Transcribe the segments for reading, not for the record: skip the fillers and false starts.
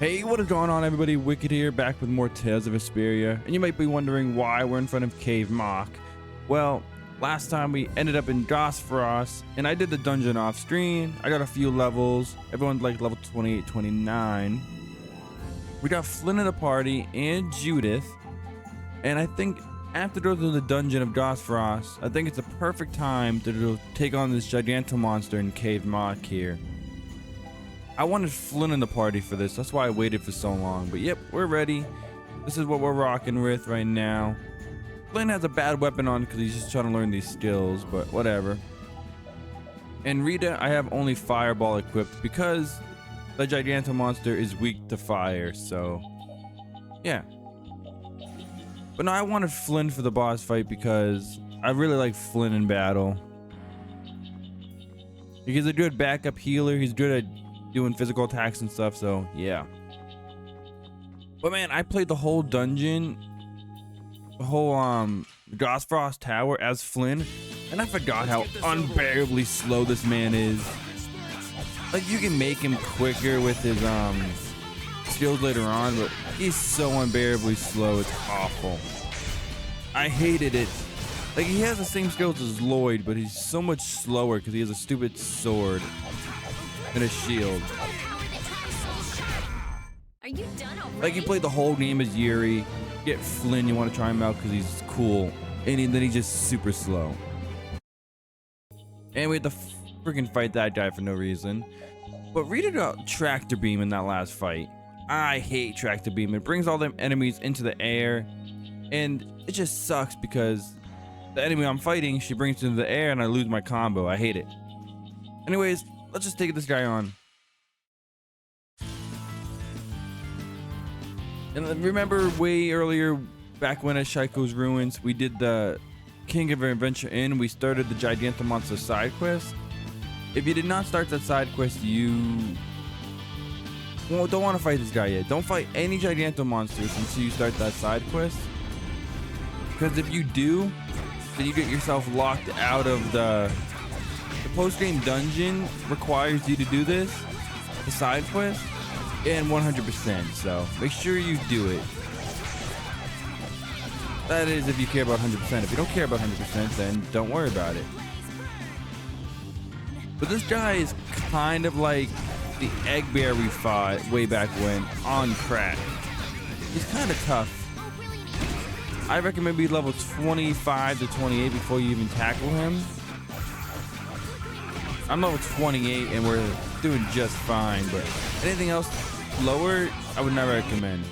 Hey, what is going on, everybody? Wicked here, back with more Tales of Vesperia. And you might be wondering why we're in front of Cave Mock. Well, last time we ended up in Gosfrost, and I did the dungeon off screen. I got a few levels. Everyone's like level 28, 29. We got Flynn in the party and Judith. And I think after going through the dungeon of Gosfrost, I think it's a perfect time to take on this giganto monster in Cave Mock here. I wanted Flynn in the party for this. That's why I waited for so long. But yep, we're ready. This is what we're rocking with right now. Flynn has a bad weapon on because he's just trying to learn these skills, but whatever. And Rita, I have only Fireball equipped because the giganto monster is weak to fire. So yeah. But no, I wanted Flynn for the boss fight because I really like Flynn in battle. He's a good backup healer. He's good at doing physical attacks and stuff, so yeah. But man, I played the whole dungeon, the whole Gosfrost Tower as Flynn, and I forgot how unbearably slow this man is. Like, you can make him quicker with his skills later on, but he's so unbearably slow, it's awful. I hated it. Like, he has the same skills as Lloyd, but he's so much slower because he has a stupid sword and a shield. Are you done already? Like, you play the whole game as Yuri, get Flynn, you want to try him out because he's cool, and then he's just super slow. And we had to freaking fight that guy for no reason. But Rita got Tractor Beam in that last fight. I hate Tractor Beam. It brings all them enemies into the air, and it just sucks because the enemy I'm fighting, she brings it into the air and I lose my combo. I hate it. Anyways, let's just take this guy on. And remember way earlier, back when at Shaiko's Ruins, we did the King of Adventure Inn. We started the Giganto Monster side quest. If you did not start that side quest, you don't want to fight this guy yet. Don't fight any Giganto monsters until you start that side quest. Because if you do, then you get yourself locked out of the post-game dungeon requires you to do this, the side quest, and 100%, so make sure you do it. That is if you care about 100%. If you don't care about 100%, then don't worry about it. But this guy is kind of like the egg bear we fought way back when on crack. He's kind of tough. I recommend be level 25 to 28 before you even tackle him. I'm level 28 and we're doing just fine, but anything else lower, I would never recommend.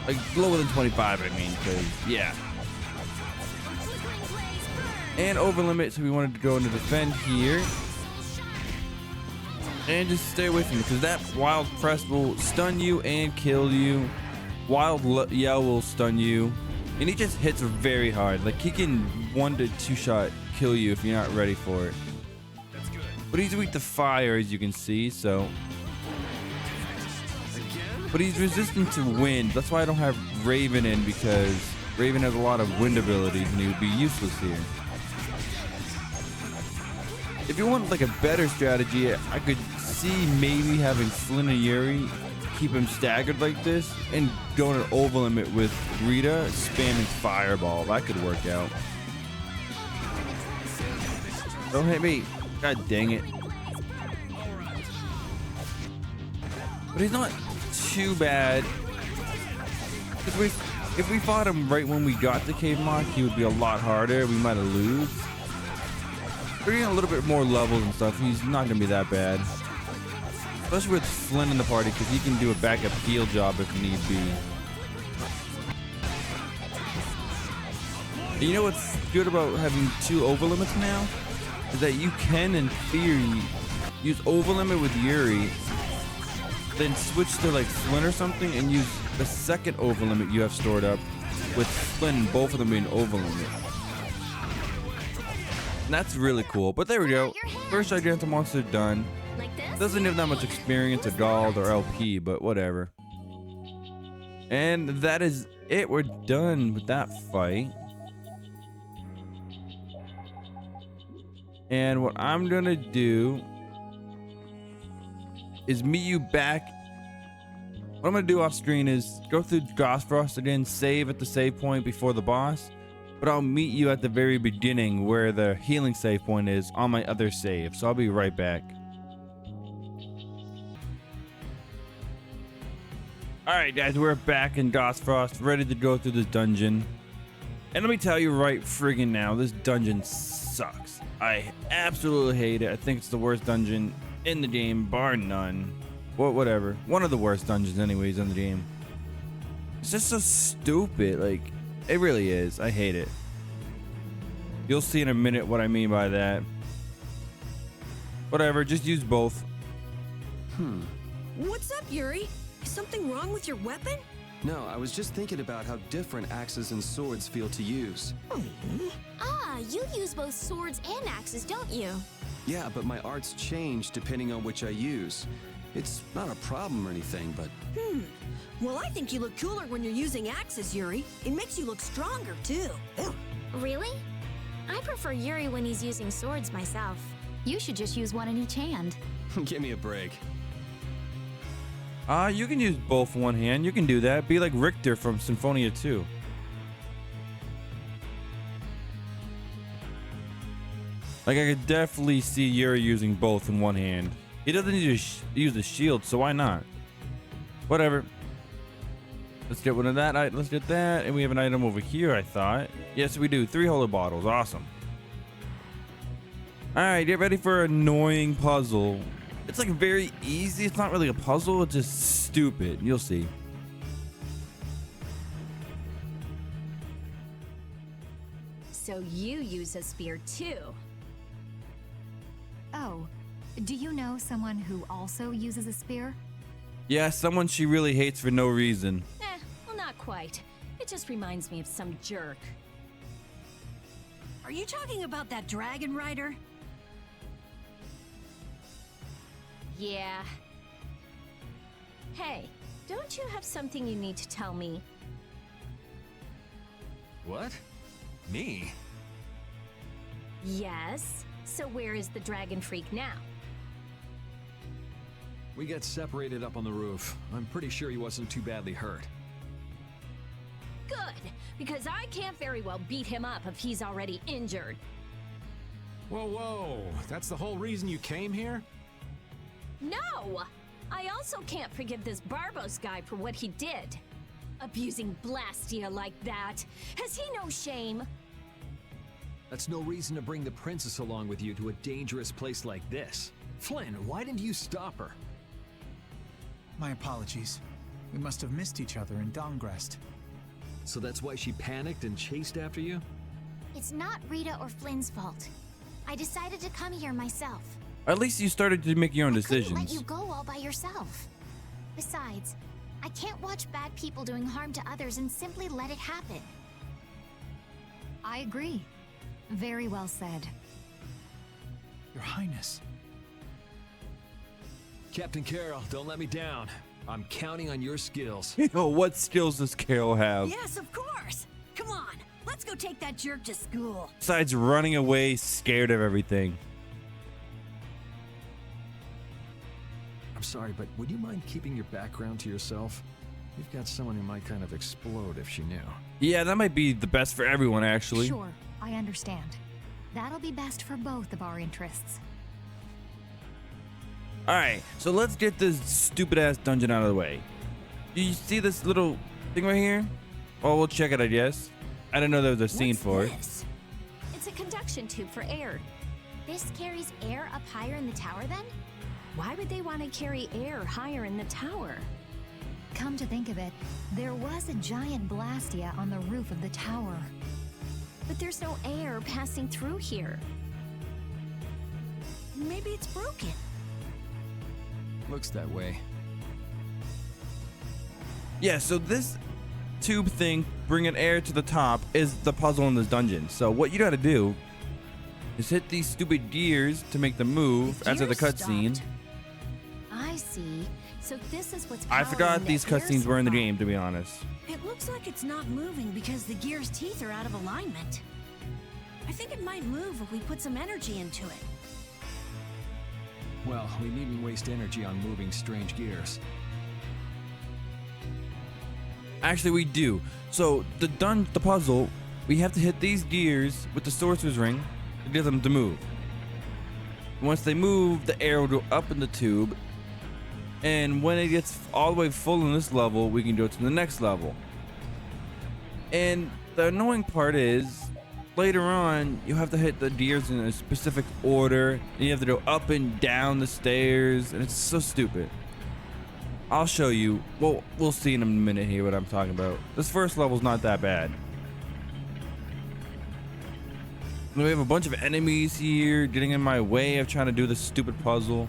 Like lower than 25, I mean, because yeah. And over limit, so we wanted to go into defend here. And just stay away from it, because that wild press will stun you and kill you. Wild yell will stun you. And he just hits very hard. Like, he can 1 to 2 shot kill you if you're not ready for it. But he's weak to fire, as you can see, so. But he's resistant to wind. That's why I don't have Raven in, because Raven has a lot of wind abilities and he would be useless here. If you want like a better strategy, I could see maybe having Flynn and Yuri keep him staggered like this and go in an over limit with Rita spamming Fireball. That could work out. Don't hit me. God dang it. But he's not too bad. If we fought him right when we got to Cave Mock, he would be a lot harder. We might have lose. But getting a little bit more levels and stuff, he's not going to be that bad. Especially with Flynn in the party, because he can do a backup heal job if need be. And you know what's good about having 2 over limits now? Is that you can, in theory, use over limit with Yuri, then switch to like Flynn or something and use the second over limit you have stored up with Flynn, both of them being over limit. And that's really cool. But there we go. First Giganto monster done. Doesn't have that much experience at Gold or LP, but whatever. And that is it. We're done with that fight. And what I'm gonna do is meet you back What I'm gonna do off screen is go through Gosfrost again, save at the save point before the boss, but I'll meet you at the very beginning where the healing save point is on my other save, so I'll be right back. Alright guys, we're back in Gosfrost, ready to go through this dungeon. And let me tell you right friggin' now, this dungeon sucks. I absolutely hate it. I think it's the worst dungeon in the game, bar none. Whatever. One of the worst dungeons anyways in the game. It's just so stupid. Like, it really is. I hate it. You'll see in a minute what I mean by that. Whatever, just use both. What's up, Yuri? Is something wrong with your weapon? No, I was just thinking about how different axes and swords feel to use. Ah, you use both swords and axes, don't you? Yeah, but my arts change depending on which I use. It's not a problem or anything, but... Well, I think you look cooler when you're using axes, Yuri. It makes you look stronger, too. Really? I prefer Yuri when he's using swords myself. You should just use one in each hand. Give me a break. You can use both one hand. You can do that. Be like Richter from Symphonia 2. Like, I could definitely see Yuri using both in one hand. He doesn't need to use the shield, so why not? Whatever. Let's get one of that. Let's get that. And we have an item over here, I thought. Yes, we do. 3 holy bottles. Awesome. Alright, get ready for an annoying puzzle. It's like very easy. It's not really a puzzle. It's just stupid. You'll see. So you use a spear too? Oh, do you know someone who also uses a spear? Yeah, someone she really hates for no reason. Well, not quite. It just reminds me of some jerk. Are you talking about that dragon rider? Yeah. Hey, don't you have something you need to tell me? What? Me? Yes. So where is the dragon freak now? We got separated up on the roof. I'm pretty sure he wasn't too badly hurt. Good, because I can't very well beat him up if he's already injured. Whoa, whoa! That's the whole reason you came here? No! I also can't forgive this Barbos guy for what he did. Abusing Blastia like that. Has he no shame? That's no reason to bring the princess along with you to a dangerous place like this. Flynn, why didn't you stop her? My apologies. We must have missed each other in Dongrest. So that's why she panicked and chased after you? It's not Rita or Flynn's fault. I decided to come here myself. At least you started to make your own I couldn't let decisions. you go all by yourself. Besides, I can't watch bad people doing harm to others and simply let it happen. I agree. Very well said. Your Highness. Captain Carroll, don't let me down. I'm counting on your skills. Oh, what skills does Carol have? Yes, of course. Come on, let's go take that jerk to school. Besides running away, scared of everything. I'm sorry, but would you mind keeping your background to yourself? You've got someone who might kind of explode if she knew. Yeah, that might be the best for everyone, actually. Sure, I understand. That'll be best for both of our interests. Alright, so let's get this stupid ass dungeon out of the way. Do you see this little thing right here? Well, we'll check it, I guess. I didn't know there was a scene for it. This? It's a conduction tube for air. This carries air up higher in the tower then? Why would they want to carry air higher in the tower? Come to think of it, there was a giant Blastia on the roof of the tower. But there's no air passing through here. Maybe it's broken. Looks that way. Yeah, so this tube thing, bringing air to the top, is the puzzle in this dungeon. So what you gotta do is hit these stupid gears to make them move The after the gears cutscene. stopped. I see. So this is what's I powering forgot the these air cutscenes were in the supply. game, to be honest. It looks like it's not moving because the gear's teeth are out of alignment. I think it might move if we put some energy into it. Well, we needn't waste energy on moving strange gears. Actually, we do. So the puzzle, we have to hit these gears with the sorcerer's ring to get them to move. Once they move, the arrow will go up in the tube, and when it gets all the way full in this level, we can go to the next level. And the annoying part is, later on, you have to hit the gears in a specific order, and you have to go up and down the stairs, and it's so stupid. I'll show you. Well, we'll see in a minute here what I'm talking about. This first level's not that bad. We have a bunch of enemies here getting in my way of trying to do this stupid puzzle.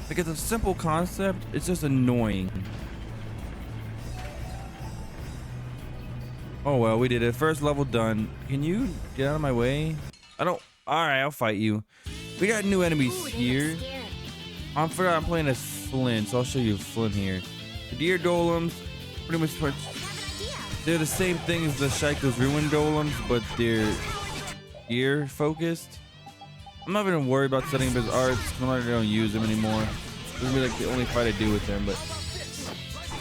Like, it's a simple concept, it's just annoying. Oh well, we did it. First level done. Can you get out of my way? I don't. Alright, I'll fight you. We got new enemies here. I forgot I'm playing as Flynn, so I'll show you Flynn here. The deer golems, pretty much, they're the same thing as the Shaika's Ruin golems, but they're gear focused. I'm not even worried about setting up his arts. I'm not gonna use them anymore. This will be like the only fight I do with them. But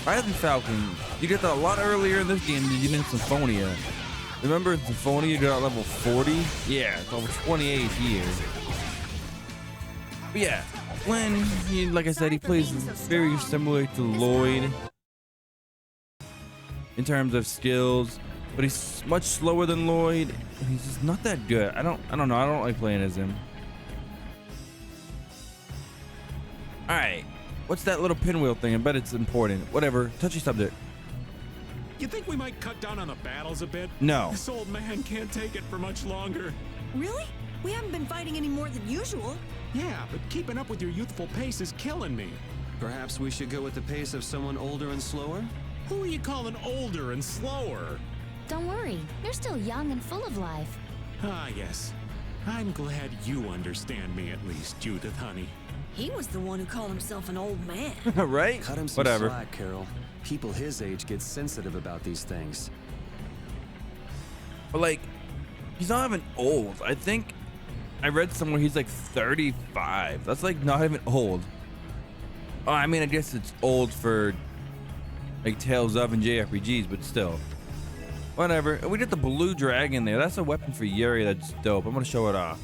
Rise and Falcon, you get that a lot earlier in this game than you did in Symphonia. Remember in Symphonia you got at level 40? Yeah, it's level 28 here. But yeah, Flynn, like I said, he plays very similar to Lloyd in terms of skills, but he's much slower than Lloyd. He's just not that good. I don't know. I don't like playing as him. All right, what's that little pinwheel thing? I bet it's important. Whatever. Touchy subject. You think we might cut down on the battles a bit? No. This old man can't take it for much longer. Really? We haven't been fighting any more than usual. Yeah, but keeping up with your youthful pace is killing me. Perhaps we should go with the pace of someone older and slower? Who are you calling older and slower? Don't worry, you're still young and full of life. Ah, yes. I'm glad you understand me at least, Judith, honey. He was the one who called himself an old man. Right? Cut him some Whatever. slack, Carol. People his age get sensitive about these things. But like, he's not even old. I think I read somewhere he's like 35. That's like not even old. Oh, I mean, I guess it's old for like Tales of and JRPGs, but still. Whatever. And we did the blue dragon there. That's a weapon for Yuri. That's dope. I'm gonna show it off.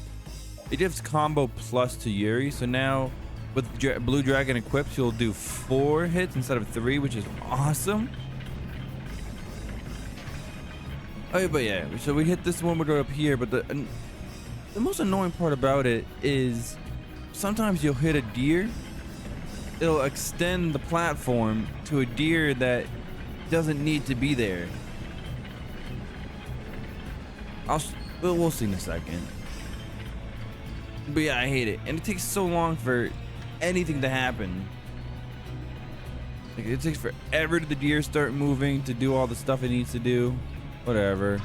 It gives combo plus to Yuri. So now with blue dragon equipped, you'll do 4 hits instead of 3, which is awesome. Oh, but yeah. So we hit this one. We go up here, but the most annoying part about it is sometimes you'll hit a deer. It'll extend the platform to a deer that doesn't need to be there. We'll see in a second. But yeah, I hate it. And it takes so long for anything to happen. Like, it takes forever to the deer start moving to do all the stuff it needs to do. Whatever.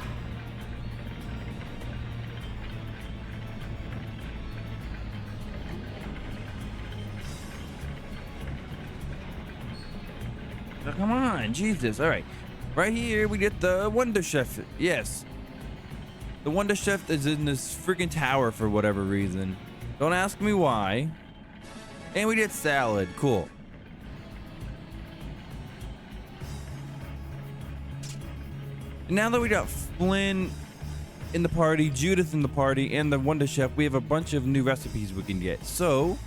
Now, come on, Jesus. All right. Right here, we get the Wonder Chef. Yes. The Wonder Chef is in this freaking tower for whatever reason. Don't ask me why. And we get salad. Cool. And now that we got Flynn in the party, Judith in the party, and the Wonder Chef, we have a bunch of new recipes we can get. So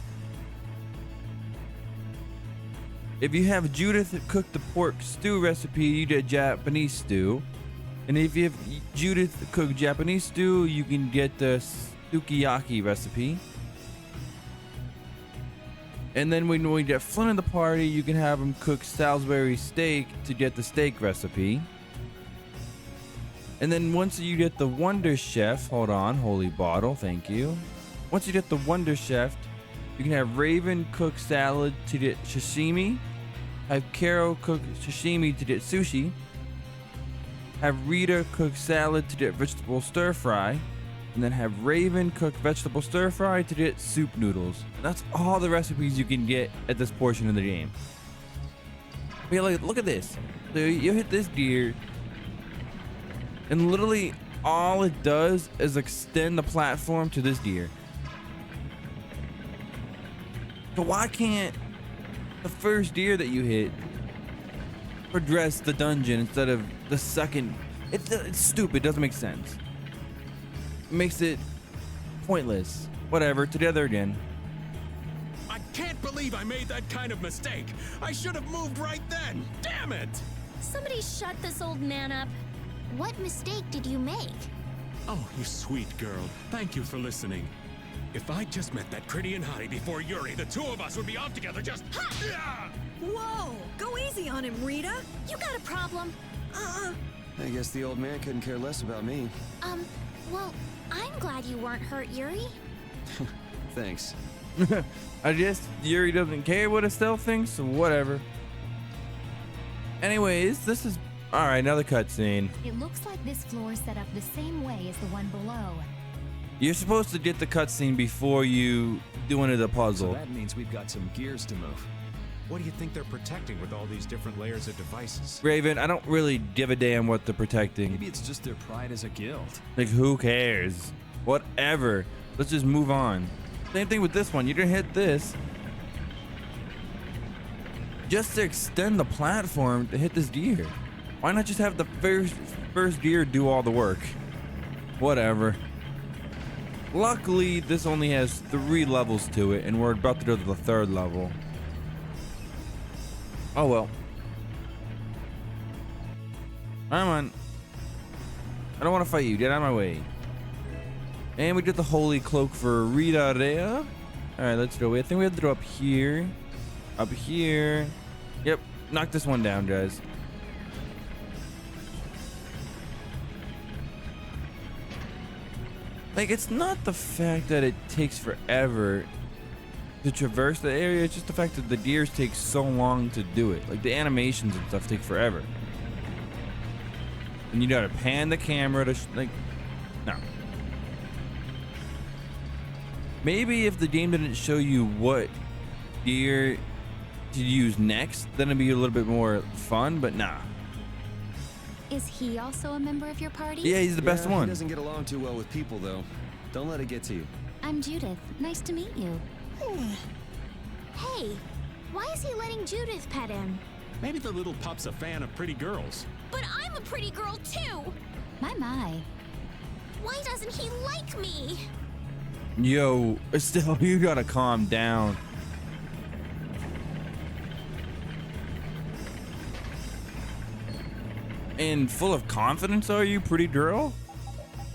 if you have Judith cook the pork stew recipe, you get Japanese stew. And if you have Judith cook Japanese stew, you can get the sukiyaki recipe. And then when we get Flynn in the party, you can have him cook Salisbury steak to get the steak recipe. And then once you get the Wonder Chef, hold on, holy bottle, thank you. Once you get the Wonder Chef, you can have Raven cook salad to get sashimi, have Carol cook sashimi to get sushi, have Rita cook salad to get vegetable stir fry, and then have Raven cook vegetable stir fry to get soup noodles. That's all the recipes you can get at this portion of the game. But yeah, look at this. So you hit this deer, and literally all it does is extend the platform to this deer. So why can't the first deer that you hit progress the dungeon instead of the second. It's stupid. Doesn't make sense. It makes it pointless. Whatever. Together again. I can't believe I made that kind of mistake. I should have moved right then. Damn it! Somebody shut this old man up. What mistake did you make? Oh, you sweet girl. Thank you for listening. If I just met that Critty and Hottie before Yuri, the two of us would be off together just... Yeah! Whoa! Go easy on him, Rita. You got a problem? I guess the old man couldn't care less about me. Well, I'm glad you weren't hurt, Yuri. Thanks. I guess Yuri doesn't care what Estelle thinks, so whatever. Anyways, this is all right. Another cutscene. It looks like this floor is set up the same way as the one below. You're supposed to get the cutscene before you do any of the So puzzle. that means we've got some gears to move. What do you think they're protecting with all these different layers of devices? Raven, I don't really give a damn what they're protecting. Maybe it's just their pride as a guild. Like, who cares? Whatever. Let's just move on. Same thing with this one. You're gonna hit this just to extend the platform to hit this gear. Why not just have the first gear do all the work? Whatever. Luckily, this only has 3 levels to it, and we're about to go to the 3rd level. Oh well. Come on. I don't want to fight you. Get out of my way. And we did the holy cloak for Rita Rea. All right, let's go. I think we have to go up here. Up here. Yep. Knock this one down, guys. Like, it's not the fact that it takes forever to traverse the area. It's just the fact that the gears take so long to do it. Like, the animations and stuff take forever. And you gotta pan the camera to, like, no. Maybe if the game didn't show you what gear to use next, then it'd be a little bit more fun, but nah. Is he also a member of your party? Yeah, he's the best He one. doesn't get along too well with people, though. Don't let it get to you. I'm Judith. Nice to meet you. Hey, why is he letting Judith pet him? Maybe the little pup's a fan of pretty girls. But I'm a pretty girl too. My. Why doesn't he like me? Yo, Estelle, you gotta calm down. And full of confidence, are you, pretty girl?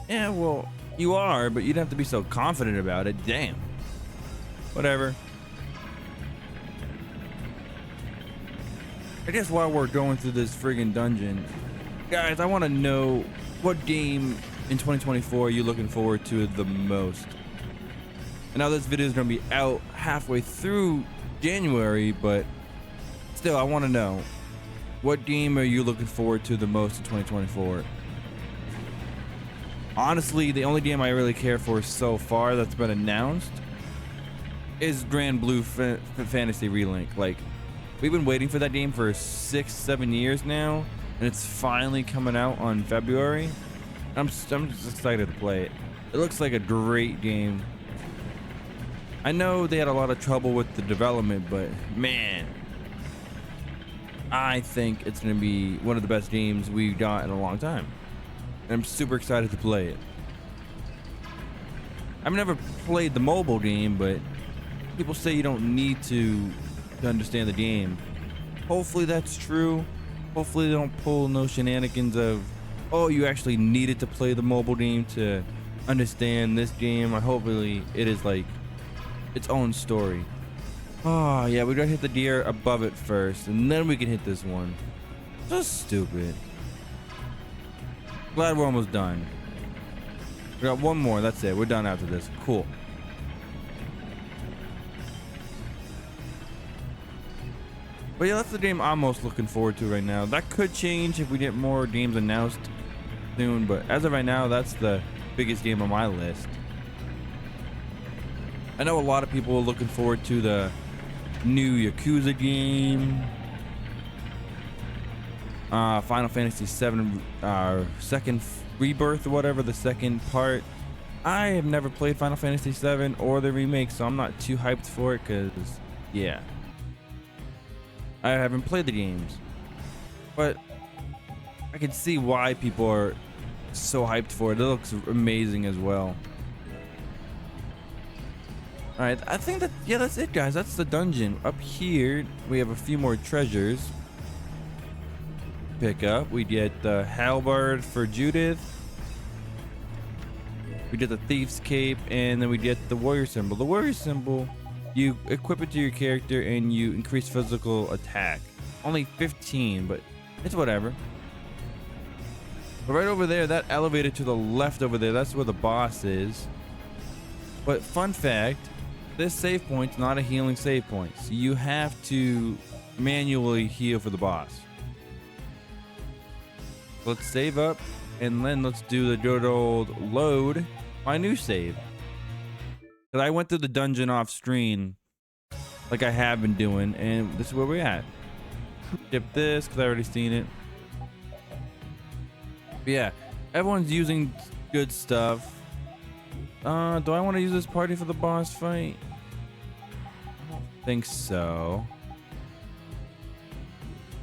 Yeah, well, you are, but you'd have to be so confident about it. Damn. Whatever. I guess while we're going through this friggin' dungeon, guys, I want to know what game in 2024 are you looking forward to the most? I know this video is going to be out halfway through January, but still, I want to know, what game are you looking forward to the most in 2024? Honestly, the only game I really care for so far that's been announced is Grand Blue Fantasy Relink. Like, we've been waiting for that game for 6-7 years now, and it's finally coming out on February. I'm just excited to play it. It looks like a great game. I know they had a lot of trouble with the development, but man, I think it's going to be one of the best games we've got in a long time. And I'm super excited to play it. I've never played the mobile game, but people say you don't need to understand the game. Hopefully that's true. Hopefully they don't pull no shenanigans of, oh, you actually needed to play the mobile game to understand this game. Hopefully it is like its own story. Oh yeah, we gotta hit the deer above it first, and then we can hit this one. Just stupid. Glad we're almost done. We got one more, that's it. We're done after this. Cool. But yeah, that's the game I'm most looking forward to right now. That could change if we get more games announced soon, but as of right now, that's the biggest game on my list. I know a lot of people are looking forward to the new Yakuza game. Final Fantasy VII second rebirth or whatever, the second part. I have never played Final Fantasy VII or the remake, so I'm not too hyped for it because, yeah, I haven't played the games. but I can see why people are so hyped for it. It looks amazing as well. All right, I think that, yeah, that's it, guys. That's the dungeon. Up here, we have a few more treasures. Pick up. We get the halberd for Judith. We get the thief's cape, and then we get the warrior symbol. The warrior symbol, you equip it to your character and you increase physical attack. Only 15, but it's whatever. But right over there, that elevator to the left over there, that's where the boss is. But fun fact, this save point's not a healing save point, so you have to manually heal for the boss. Let's save up, and then let's do the good old load my new save. Because I went through the dungeon off screen like I have been doing, and this is where we're at. Skip this because I already seen it. But yeah, everyone's using good stuff. Do I want to use this party for the boss fight? I don't think so.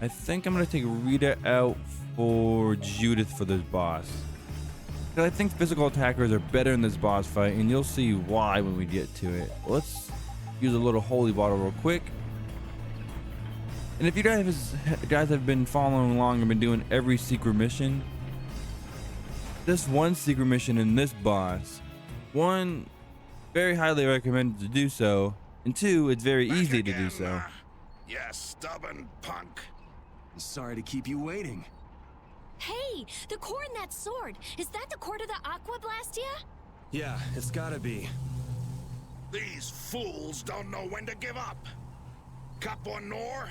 I think I'm gonna take Rita out for Judith for this boss. I think physical attackers are better in this boss fight, and you'll see why when we get to it. Let's use a little holy bottle real quick. And if you guys have been following along and been doing every secret mission, this one secret mission in this boss, one, very highly recommended to do so, and two, it's very easy to do so. You stubborn punk. Sorry to keep you waiting. Hey, the core in that sword. Is that the core to the Aqua Blastia? Yeah, it's gotta be. These fools don't know when to give up. Capua Nor,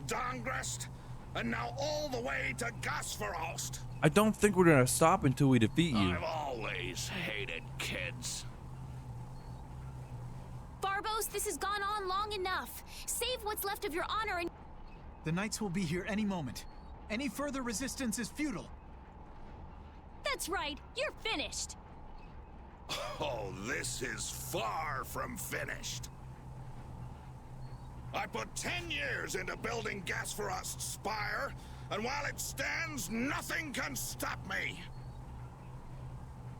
Dangrest, and now all the way to Gasfarost. I don't think we're gonna stop until we defeat you. I've always hated kids. Barbos, this has gone on long enough. Save what's left of your honor and... The knights will be here any moment. Any further resistance is futile. That's right, you're finished. Oh, this is far from finished. I put 10 years into building Gasfarost's spire, and while it stands, nothing can stop me.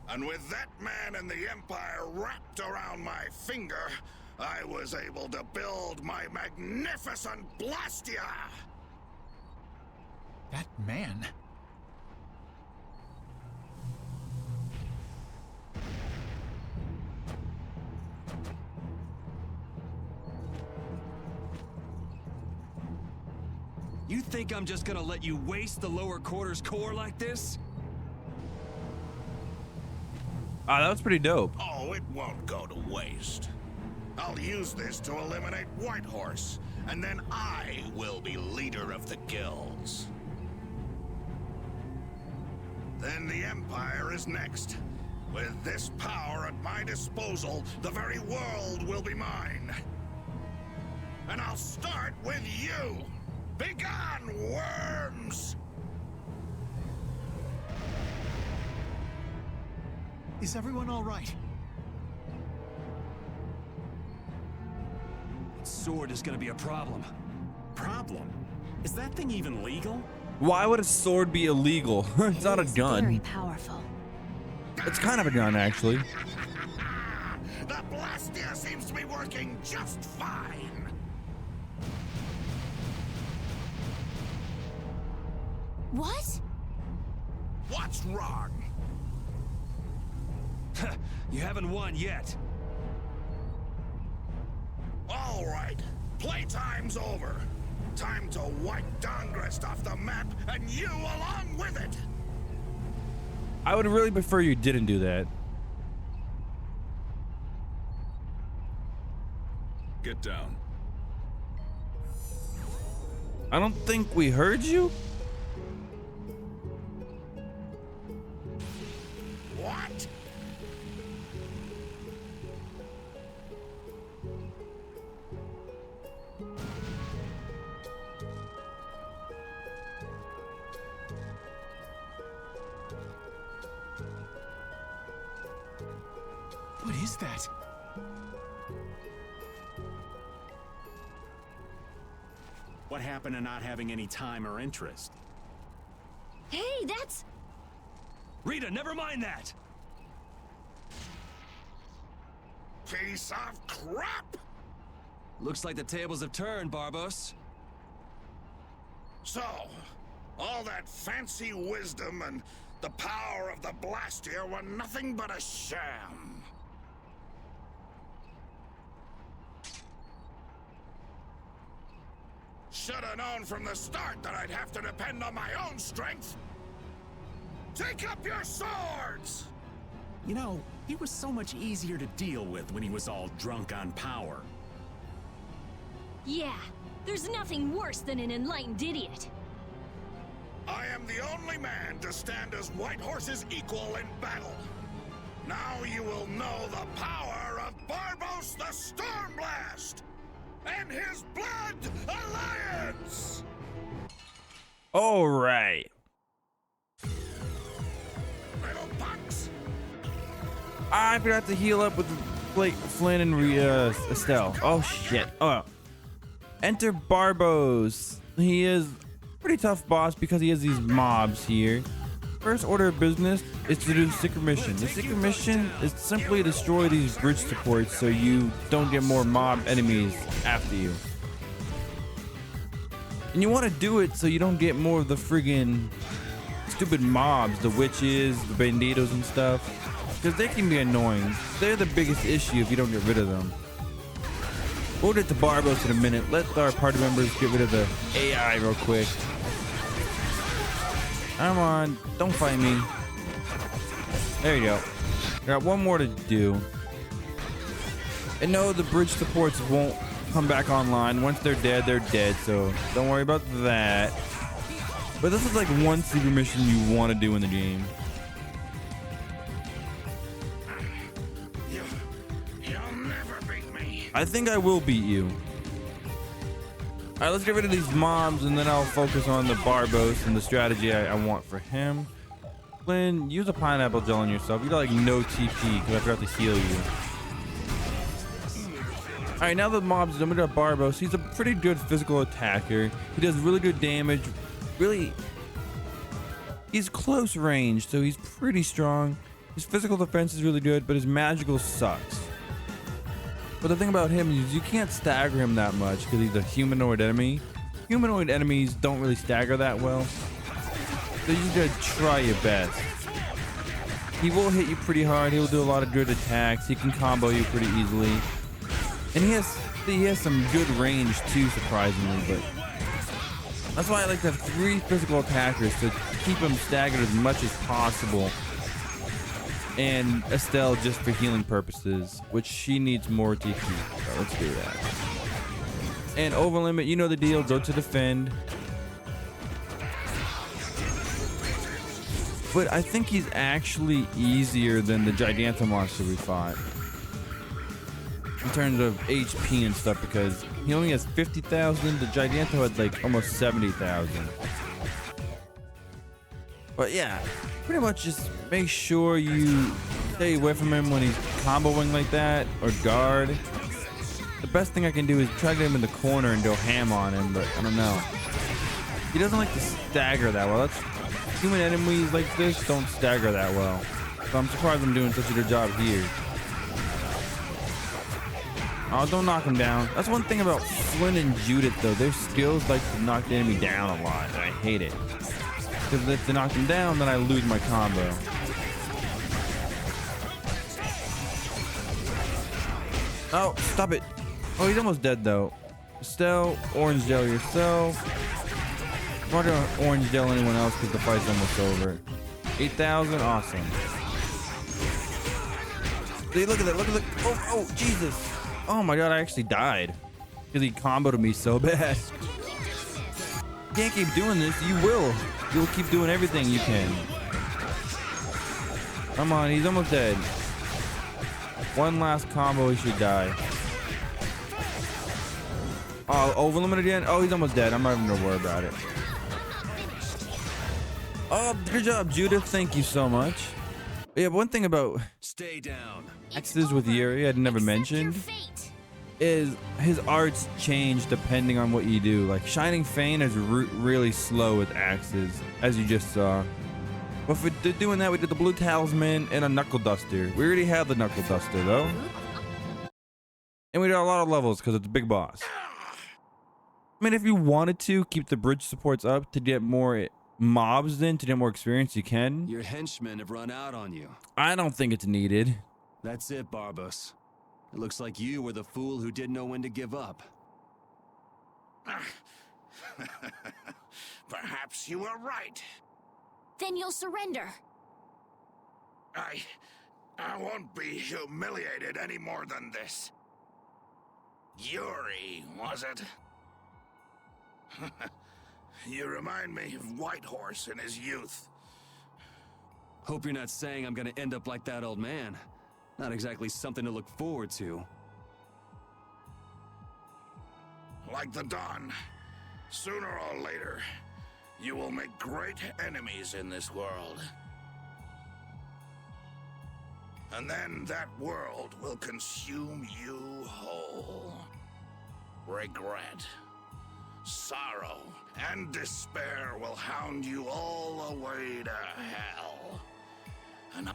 And with that man and the Empire wrapped around my finger, I was able to build my magnificent Blastia! That man? You think I'm just gonna let you waste the lower quarters core like this? Ah, that was pretty dope. Oh, it won't go to waste. I'll use this to eliminate Whitehorse, and then I will be leader of the guilds. Then the Empire is next. With this power at my disposal, the very world will be mine. And I'll start with you. Begone, worms! Is everyone all right? Sword is gonna be a problem. Problem? Is that thing even legal? Why would a sword be illegal? It's not a gun. Very powerful. It's kind of a gun, actually. The Blastia seems to be working just fine. What? What's wrong? You haven't won yet. All right, playtime's over. Time to wipe Dangrest off the map, and you along with it. I would really prefer you didn't do that. Get down. I don't think we heard you. What? What is that? What happened to not having any time or interest? Hey, that's... Rita, never mind that! Piece of crap! Looks like the tables have turned, Barbos. So, all that fancy wisdom and the power of the Blastier were nothing but a sham. Should have known from the start that I'd have to depend on my own strength. Take up your swords! You know, he was so much easier to deal with when he was all drunk on power. Yeah, there's nothing worse than an enlightened idiot. I am the only man to stand as White Horse's equal in battle. Now you will know the power of Barbos the Stormblast and his Blood Alliance! All right. Little punks! I forgot to heal up with Flynn and Estelle. Oh shit. Oh. Enter Barbos. He is a pretty tough boss because he has these mobs here. First order of business is to do the secret mission. The secret mission is simply destroy these bridge supports so you don't get more mob enemies after you. And you want to do it so you don't get more of the friggin' stupid mobs, the witches, the banditos and stuff. Because they can be annoying. They're the biggest issue if you don't get rid of them. We'll get to Barbos in a minute. Let our party members get rid of the AI real quick. Come on, don't fight me. There you go. Got one more to do. And no, the bridge supports won't come back online. Once they're dead, so don't worry about that. But this is like one secret mission you want to do in the game. I think I will beat you. All right, let's get rid of these mobs and then I'll focus on the Barbos and the strategy I want for him. Flynn, use a pineapple gel on yourself. You got like no TP because I forgot to heal you. All right, now the mob's done with our Barbos. He's a pretty good physical attacker. He does really good damage. He's close range, so he's pretty strong. His physical defense is really good, but his magical sucks. But the thing about him is you can't stagger him that much because he's a humanoid enemy. Humanoid enemies don't really stagger that well. So you gotta try your best. He will hit you pretty hard. He'll do a lot of good attacks. He can combo you pretty easily. And he has some good range too, surprisingly. But that's why I like to have 3 physical attackers to keep him staggered as much as possible. And Estelle just for healing purposes, which she needs more TP. So let's do that. And over limit, you know the deal. Go to defend. But I think he's actually easier than the Giganto monster we fought in terms of HP and stuff because he only has 50,000. The Giganto had like almost 70,000. But yeah, pretty much just make sure you stay away from him when he's comboing like that or guard. The best thing I can do is try to get him in the corner and go ham on him, but I don't know. He doesn't like to stagger that well. Human enemies like this don't stagger that well. So I'm surprised I'm doing such a good job here. Oh, don't knock him down. That's one thing about Flynn and Judith though. Their skills like to knock the enemy down a lot, and I hate it. Because if they knock him down, then I lose my combo. Oh, stop it. Oh, he's almost dead though. Estelle, orange gel yourself. I'm not gonna orange gel anyone else because the fight's almost over. 8,000, awesome. See, look at that, look at that. Oh, Jesus. Oh my God, I actually died. Because he comboed me so bad. You can't keep doing this, you will. You'll keep doing everything you can. Come on, he's almost dead. One last combo, he should die. Oh, over limit again? Oh, he's almost dead. I'm not even gonna worry about it. Oh, good job, Judith. Thank you so much. Yeah, one thing about stay down. X's with Yuri I'd never mentioned is his arts change depending on what you do. Like Shining Fane is really slow with axes, as you just saw. But for doing that, we did the Blue Talisman and a Knuckle Duster. We already have the Knuckle Duster though. And we did a lot of levels because it's a big boss. I mean, if you wanted to keep the bridge supports up to get more mobs in, to get more experience, you can. Your henchmen have run out on you. I don't think it's needed. That's it, Barbos. It looks like you were the fool who didn't know when to give up. Perhaps you were right. Then you'll surrender. I won't be humiliated any more than this. Yuri, was it? You remind me of Whitehorse in his youth. Hope you're not saying I'm gonna end up like that old man. Not exactly something to look forward to. Like the Dawn, sooner or later, you will make great enemies in this world. And then that world will consume you whole. Regret, sorrow, and despair will hound you all the way to hell. And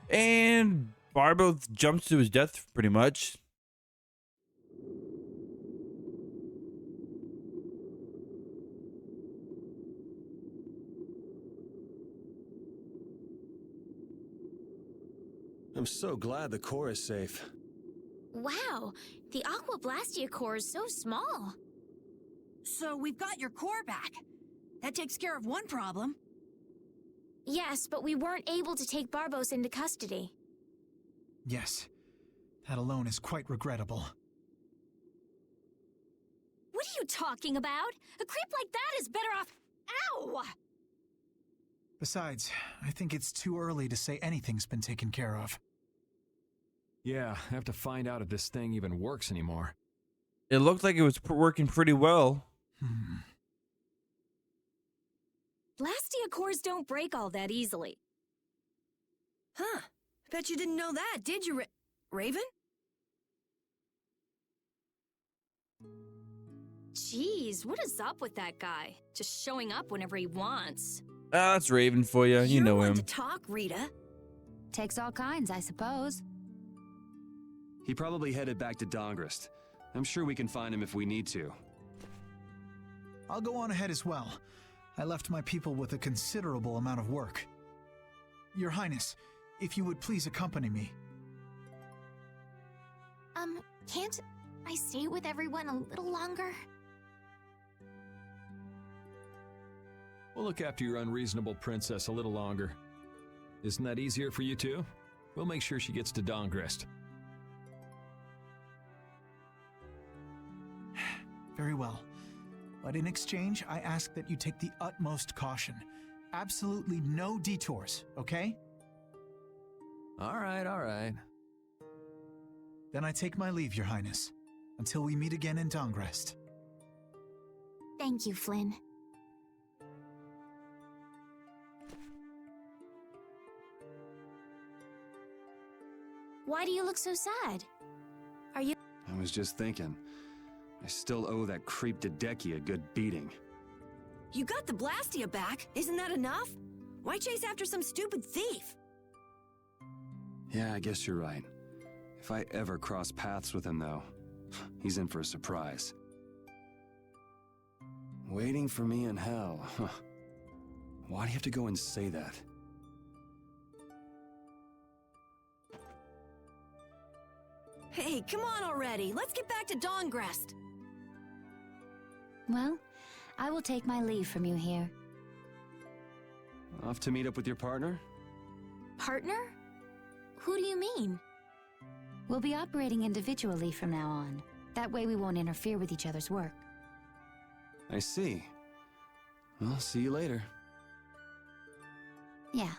And Barbo jumps to his death pretty much. I'm so glad the core is safe. Wow, the Aqua Blastia core is so small. So we've got your core back. That takes care of one problem. Yes, but we weren't able to take Barbos into custody. Yes, that alone is quite regrettable. What are you talking about? A creep like that is better off... Ow! Besides, I think it's too early to say anything's been taken care of. Yeah, I have to find out if this thing even works anymore. It looked like it was working pretty well. Blastia cores don't break all that easily. Huh. Bet you didn't know that, did you, Raven? Jeez, what is up with that guy? Just showing up whenever he wants. Ah, that's Raven for you. You know You're him. one to talk, Rita. Takes all kinds, I suppose. He probably headed back to Dongrist. I'm sure we can find him if we need to. I'll go on ahead as well. I left my people with a considerable amount of work. Your Highness, if you would please accompany me. Can't I stay with everyone a little longer? We'll look after your unreasonable princess a little longer. Isn't that easier for you too? We'll make sure she gets to Dongrist. Very well. But in exchange, I ask that you take the utmost caution. Absolutely no detours, okay? All right. Then I take my leave, Your Highness. Until we meet again in Dongrest. Thank you, Flynn. Why do you look so sad? Are you... I was just thinking. I still owe that creep Hideki a good beating. You got the Blastia back. Isn't that enough? Why chase after some stupid thief? Yeah, I guess you're right. If I ever cross paths with him, though, he's in for a surprise. Waiting for me in hell, huh? Why do you have to go and say that? Hey, come on already. Let's get back to Dongrest. Well, I will take my leave from you here. Off to meet up with your partner? Partner? Who do you mean? We'll be operating individually from now on. That way we won't interfere with each other's work. I see. Well, see you later. Yeah.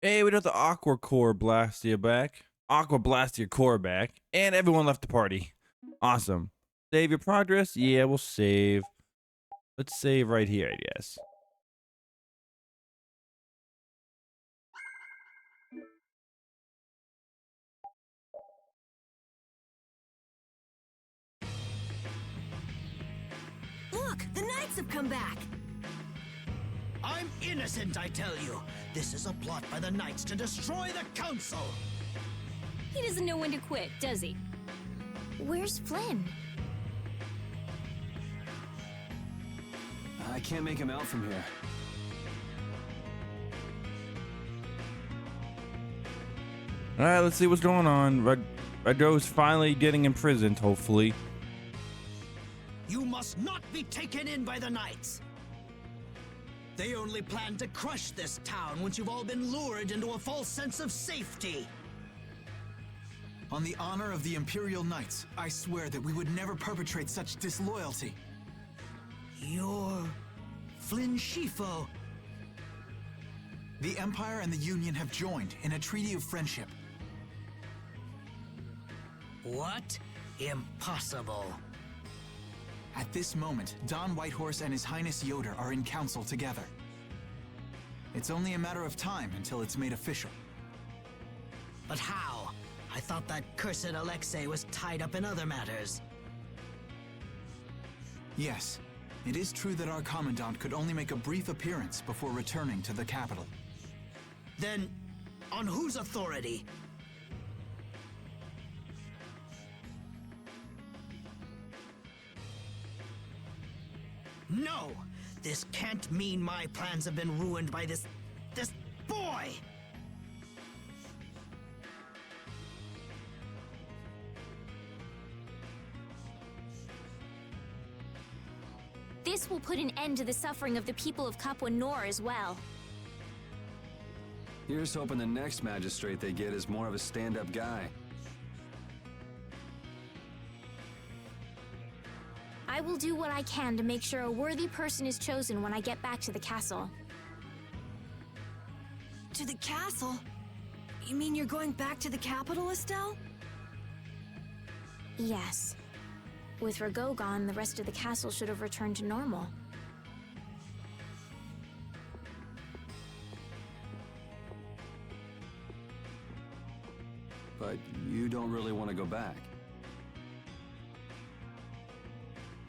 Hey, we got the Aqua Core Blastia back. Aqua Blastia Core back. And everyone left the party. Awesome. Save your progress? Yeah, we'll save. Let's save right here, I guess. Look, the knights have come back. I'm innocent, I tell you. This is a plot by the knights to destroy the council. He doesn't know when to quit, does he? Where's Flynn? I can't make him out from here. All right, let's see what's going on. Rago's finally getting imprisoned, hopefully. You must not be taken in by the knights. They only plan to crush this town once you've all been lured into a false sense of safety. On the honor of the Imperial Knights, I swear that we would never perpetrate such disloyalty. You're Flynn Shifo. The Empire and the Union have joined in a treaty of friendship. What? Impossible. At this moment, Don Whitehorse and His Highness Yoder are in council together. It's only a matter of time until it's made official. But how? I thought that cursed Alexei was tied up in other matters. Yes, it is true that our Commandant could only make a brief appearance before returning to the capital. Then, on whose authority? No! This can't mean my plans have been ruined by this boy! This will put an end to the suffering of the people of Capua Nor as well. Here's hoping the next magistrate they get is more of a stand-up guy. I will do what I can to make sure a worthy person is chosen when I get back to the castle. To the castle? You mean you're going back to the capital, Estelle? Yes. With Rago gone, the rest of the castle should have returned to normal. But you don't really want to go back.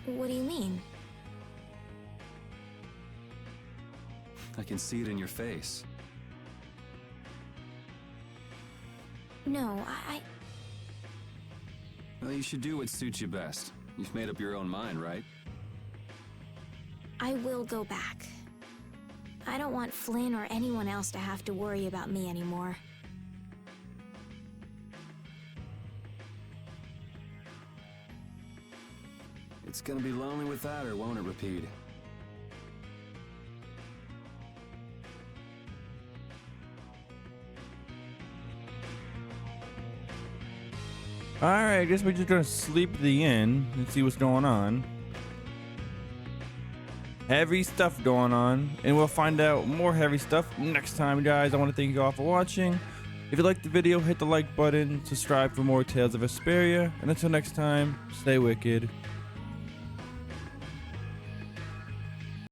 What do you mean? I can see it in your face. No, Well, you should do what suits you best. You've made up your own mind, right? I will go back. I don't want Flynn or anyone else to have to worry about me anymore. It's gonna be lonely without her, won't it, Repeat? Alright, I guess we're just gonna sleep at the inn and see what's going on. Heavy stuff going on, and we'll find out more heavy stuff next time, guys. I want to thank you all for watching. If you liked the video, hit the like button, subscribe for more Tales of Vesperia, and until next time, stay wicked.